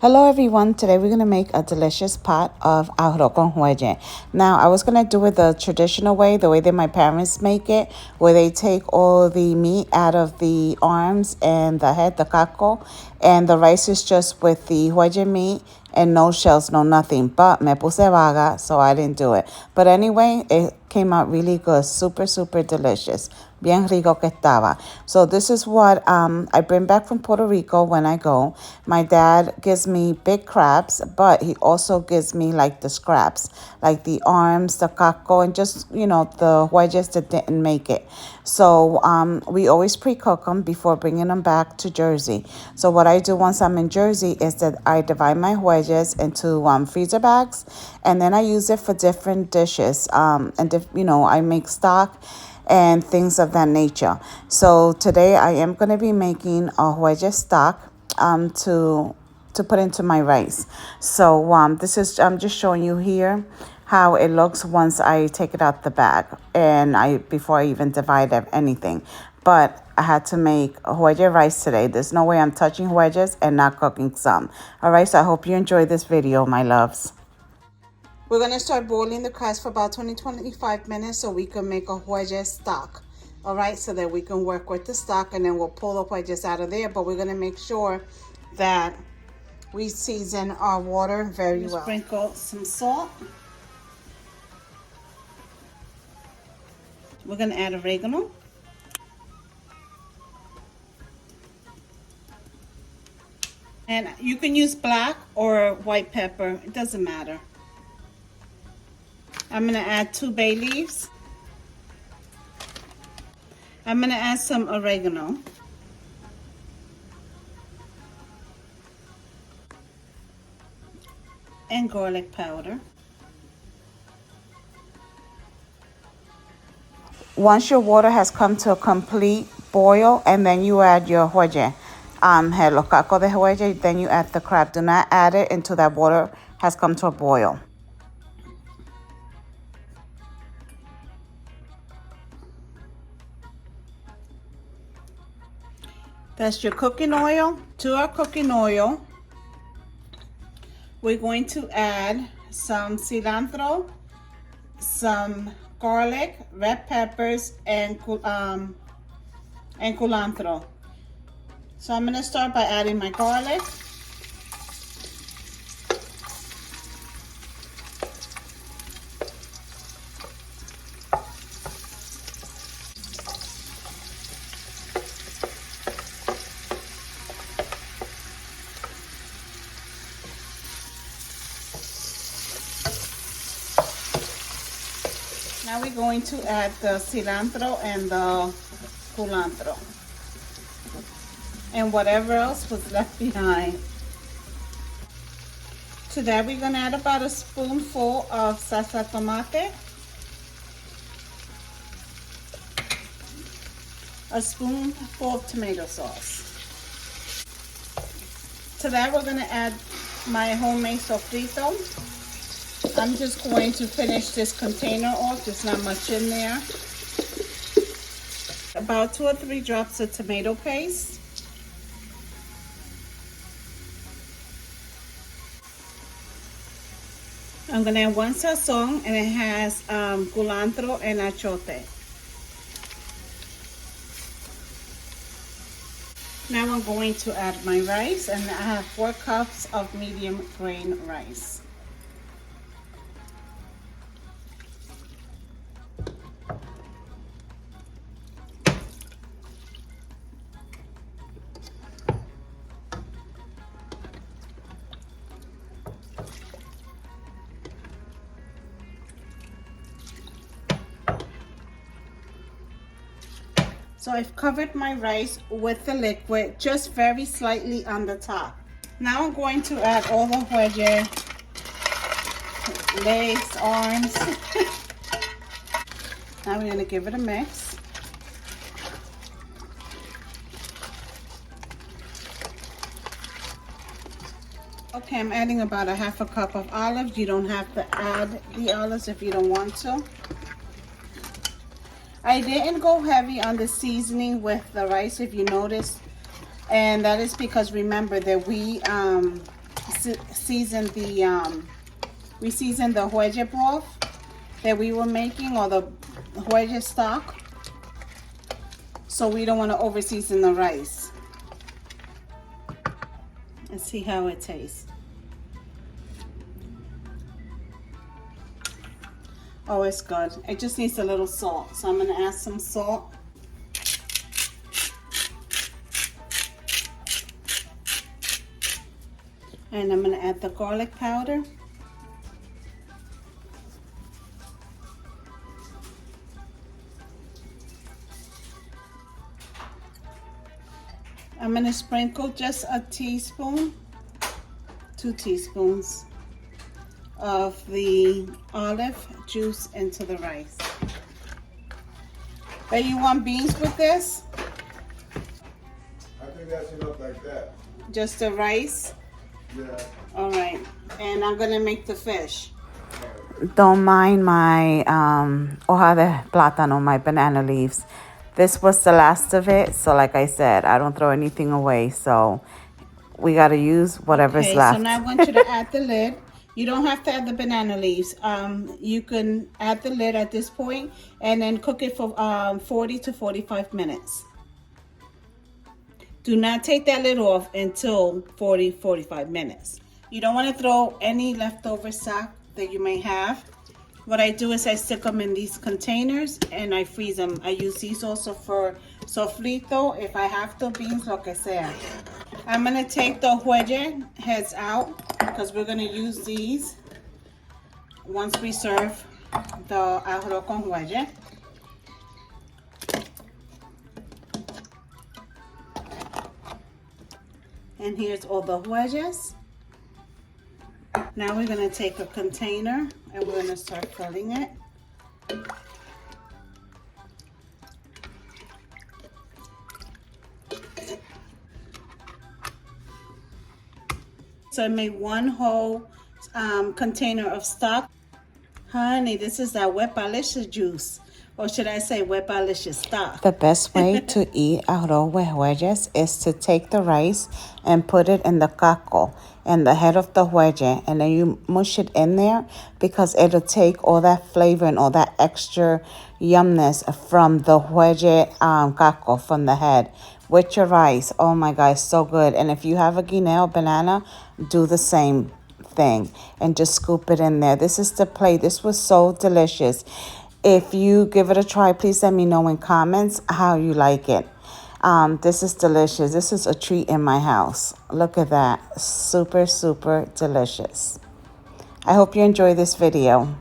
Hello everyone, today we're going to make a delicious pot of arroz con jueyes. Now I was going to do it the traditional way, the way that my parents make it, where they take all the meat out of the arms and the head, the caco, and the rice is just with the jueyes meat and no shells, no nothing. But me puse vaga, so I didn't do it. But anyway, it came out really good, super delicious. Bien rico que estaba. So this is what I bring back from Puerto Rico when I go. My dad gives me big crabs, but he also gives me like the scraps, like the arms, the caco, and just, the jueyes that didn't make it. So we always pre-cook them before bringing them back to Jersey. So what I do once I'm in Jersey is that I divide my jueyes into freezer bags, and then I use it for different dishes. I make stock and things of that nature. So today I am going to be making a jueyes stock to put into my rice. So this is I'm just showing you here how it looks once I take it out the bag and before I even divide anything. But I had to make a jueyes rice today. There's no way I'm touching jueyes and not cooking some. All right, so I hope you enjoy this video, my loves. We're going to start boiling the crabs for about 20-25 minutes so we can make a jueyes stock. All right, so that we can work with the stock and then we'll pull the jueyes out of there. But we're going to make sure that we season our water very well. Sprinkle some salt. We're going to add oregano. And you can use black or white pepper. It doesn't matter. I'm going to add 2 bay leaves. I'm going to add some oregano. And garlic powder. Once your water has come to a complete boil, and then you add your jueyes, los cacos de jueyes, then you add the crab. Do not add it until that water has come to a boil. That's your cooking oil. To our cooking oil, we're going to add some cilantro, some garlic, red peppers, and culantro. So I'm going to start by adding my garlic. Now we're going to add the cilantro and the culantro and whatever else was left behind. To that we're going to add about a spoonful of salsa tomate, a spoonful of tomato sauce. To that we're going to add my homemade sofrito. I'm just going to finish this container off. There's not much in there. About 2 or 3 drops of tomato paste. I'm going to add 1 sazon, and it has culantro and achote. Now I'm going to add my rice, and I have 4 cups of medium grain rice. So I've covered my rice with the liquid, just very slightly on the top. Now I'm going to add all the jueyes, legs, arms. Now we're going to give it a mix. Okay, I'm adding about a half a cup of olives. You don't have to add the olives if you don't want to. I didn't go heavy on the seasoning with the rice, if you notice, and that is because remember that we seasoned the jueyes broth that we were making, or the jueyes stock. So we don't want to over season the rice. Let's see how it tastes. Oh, it's good. It just needs a little salt. So I'm going to add some salt. And I'm going to add the garlic powder. I'm going to sprinkle just a teaspoon, 2 teaspoons of the olive juice into the rice. But you want beans with this? I think that's enough like that. Just the rice? Yeah. All right. And I'm going to make the fish. Don't mind my hoja de plátano, my banana leaves. This was the last of it, so like I said, I don't throw anything away, so we got to use whatever's left. So now I want you to add the lid. You don't have to add the banana leaves. You can add the lid at this point and then cook it for 40 to 45 minutes. Do not take that lid off until 45 minutes. You don't want to throw any leftover stock that you may have. What I do is I stick them in these containers and I freeze them. I use these also for sofrito if I have to, beans, lo que sea. I'm going to take the jueyes heads out because we're going to use these once we serve the arroz con jueyes. And here's all the jueyes. Now we're going to take a container and we're going to start filling it. So I made one whole container of stock. Honey, this is that huepalicious juice. Or should I say huepalicious stock? The best way to eat arroz with jueyes is to take the rice and put it in the caco, in the head of the jueye, and then you mush it in there because it'll take all that flavor and all that extra yumness from the jueye caco, from the head, with your rice. Oh my God, it's so good. And if you have a guineo banana, do the same thing and just scoop it in there. This is the plate. This was so delicious. If you give it a try, please let me know in comments how you like it. This is delicious. This is a treat in my house. Look at that. Super, super delicious. I hope you enjoy this video.